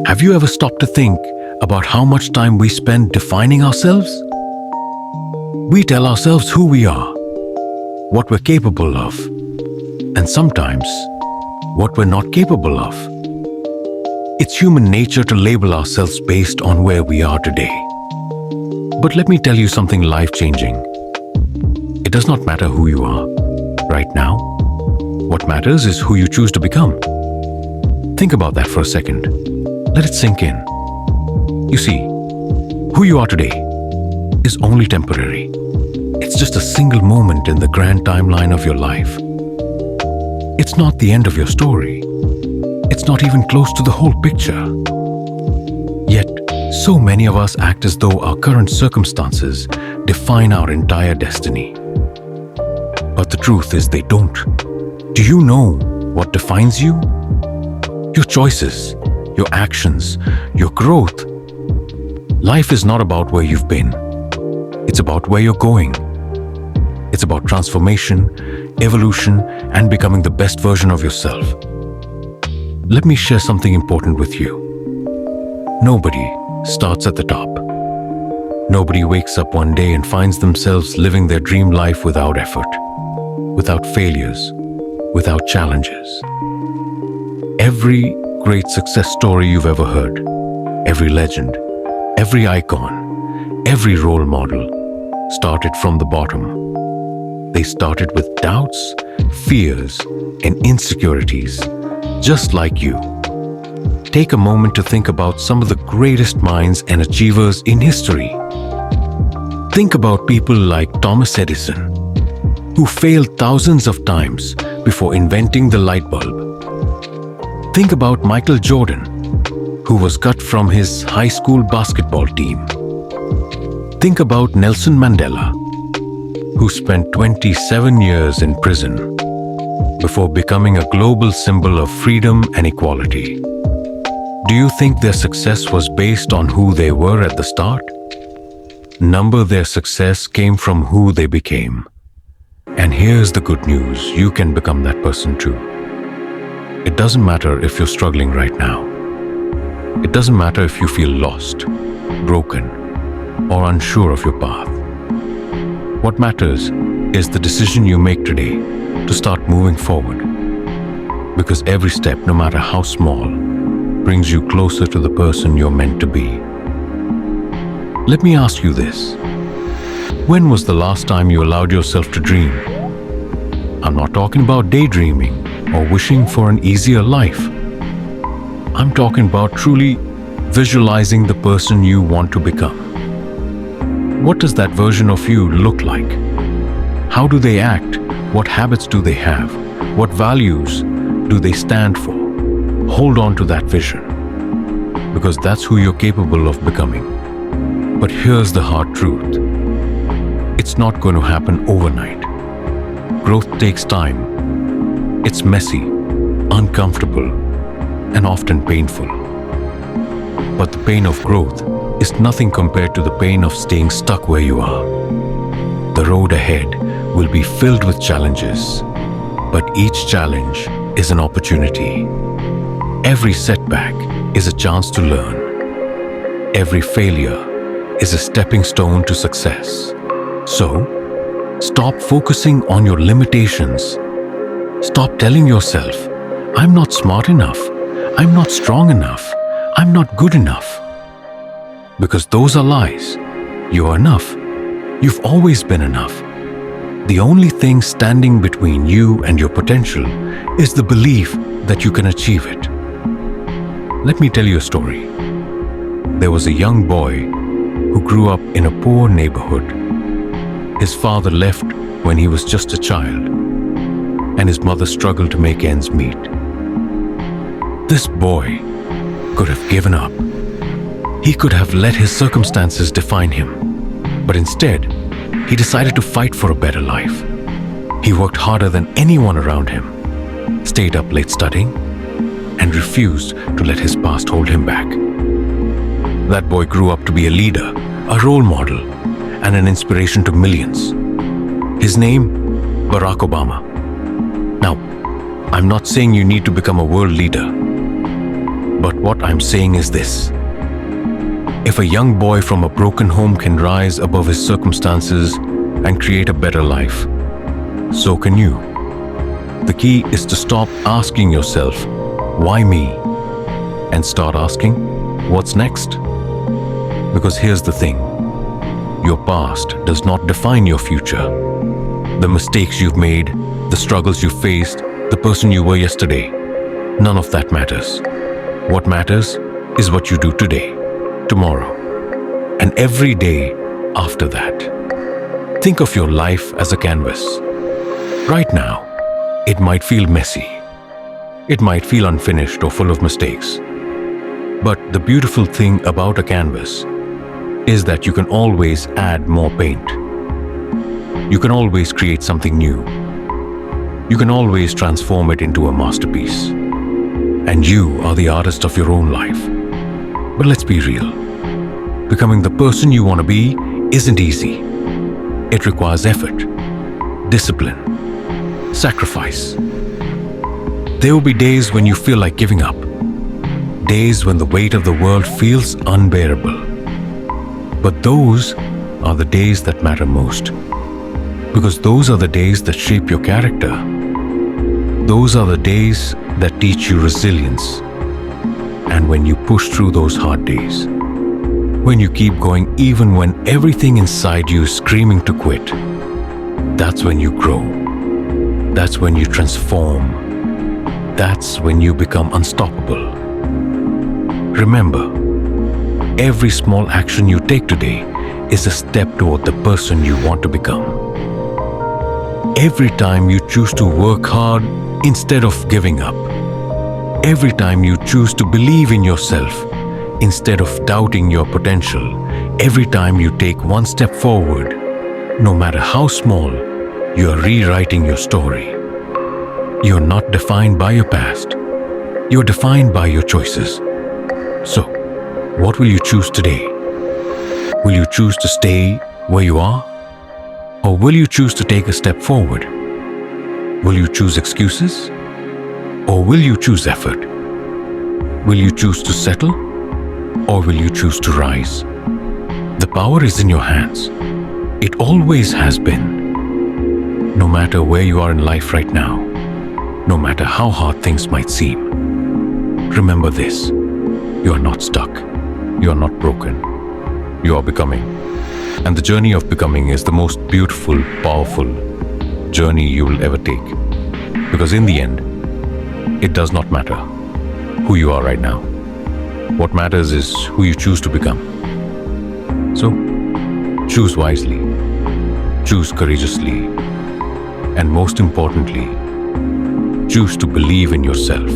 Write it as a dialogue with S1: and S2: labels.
S1: Have you ever stopped to think about how much time we spend defining ourselves? We tell ourselves who we are, what we're capable of, and sometimes what we're not capable of. It's human nature to label ourselves based on where we are today. But let me tell you something life-changing. It does not matter who you are right now. What matters is who you choose to become. Think about that for a second. Let it sink in. You see, who you are today is only temporary. It's just a single moment in the grand timeline of your life. It's not the end of your story. It's not even close to the whole picture. Yet, so many of us act as though our current circumstances define our entire destiny. But the truth is they don't. Do you know what defines you? Your choices, your actions, your growth. Life is not about where you've been. It's about where you're going. It's about transformation, evolution, and becoming the best version of yourself. Let me share something important with you. Nobody starts at the top. Nobody wakes up one day and finds themselves living their dream life without effort, without failures, without challenges. Every great success story you've ever heard, every legend, every icon, every role model started from the bottom. They started with doubts, fears, and insecurities, just like you. Take a moment to think about some of the greatest minds and achievers in history. Think about people like Thomas Edison, who failed thousands of times before inventing the light bulb. Think about Michael Jordan, who was cut from his high school basketball team. Think about Nelson Mandela, who spent 27 years in prison before becoming a global symbol of freedom and equality. Do you think their success was based on who they were at the start? Number their success came from who they became. And here's the good news, you can become that person too. It doesn't matter if you're struggling right now. It doesn't matter if you feel lost, broken, or unsure of your path. What matters is the decision you make today to start moving forward. Because every step, no matter how small, brings you closer to the person you're meant to be. Let me ask you this. When was the last time you allowed yourself to dream? I'm not talking about daydreaming or wishing for an easier life. I'm talking about truly visualizing the person you want to become. What does that version of you look like? How do they act? What habits do they have? What values do they stand for? Hold on to that vision, because that's who you're capable of becoming. But here's the hard truth. It's not going to happen overnight. Growth takes time. It's messy, uncomfortable, and often painful. But the pain of growth is nothing compared to the pain of staying stuck where you are. The road ahead will be filled with challenges, but each challenge is an opportunity. Every setback is a chance to learn. Every failure is a stepping stone to success. So, stop focusing on your limitations. Stop telling yourself, I'm not smart enough, I'm not strong enough, I'm not good enough. Because those are lies. You are enough. You've always been enough. The only thing standing between you and your potential is the belief that you can achieve it. Let me tell you a story. There was a young boy who grew up in a poor neighborhood. His father left when he was just a child, and his mother struggled to make ends meet. This boy could have given up. He could have let his circumstances define him, but instead, he decided to fight for a better life. He worked harder than anyone around him, stayed up late studying, and refused to let his past hold him back. That boy grew up to be a leader, a role model, and an inspiration to millions. His name, Barack Obama. Now, I'm not saying you need to become a world leader. But what I'm saying is this. If a young boy from a broken home can rise above his circumstances and create a better life, so can you. The key is to stop asking yourself, why me? And start asking, what's next? Because here's the thing. Your past does not define your future. The mistakes you've made, the struggles you faced, the person you were yesterday, none of that matters. What matters is what you do today, tomorrow, and every day after that. Think of your life as a canvas. Right now, it might feel messy. It might feel unfinished or full of mistakes. But the beautiful thing about a canvas is that you can always add more paint. You can always create something new. You can always transform it into a masterpiece. And you are the artist of your own life. But let's be real. Becoming the person you want to be isn't easy. It requires effort, discipline, sacrifice. There will be days when you feel like giving up. Days when the weight of the world feels unbearable. But those are the days that matter most. Because those are the days that shape your character. Those are the days that teach you resilience. And when you push through those hard days, when you keep going even when everything inside you is screaming to quit, that's when you grow. That's when you transform. That's when you become unstoppable. Remember, every small action you take today is a step toward the person you want to become. Every time you choose to work hard instead of giving up. Every time you choose to believe in yourself instead of doubting your potential. Every time you take one step forward, no matter how small, you are rewriting your story. You are not defined by your past. You are defined by your choices. So, what will you choose today? Will you choose to stay where you are? Or will you choose to take a step forward? Will you choose excuses? Or will you choose effort? Will you choose to settle? Or will you choose to rise? The power is in your hands. It always has been. No matter where you are in life right now, no matter how hard things might seem, remember this. You are not stuck. You are not broken. You are becoming. And the journey of becoming is the most beautiful, powerful journey you will ever take. Because in the end, it does not matter who you are right now. What matters is who you choose to become. So, choose wisely, choose courageously, and most importantly, choose to believe in yourself.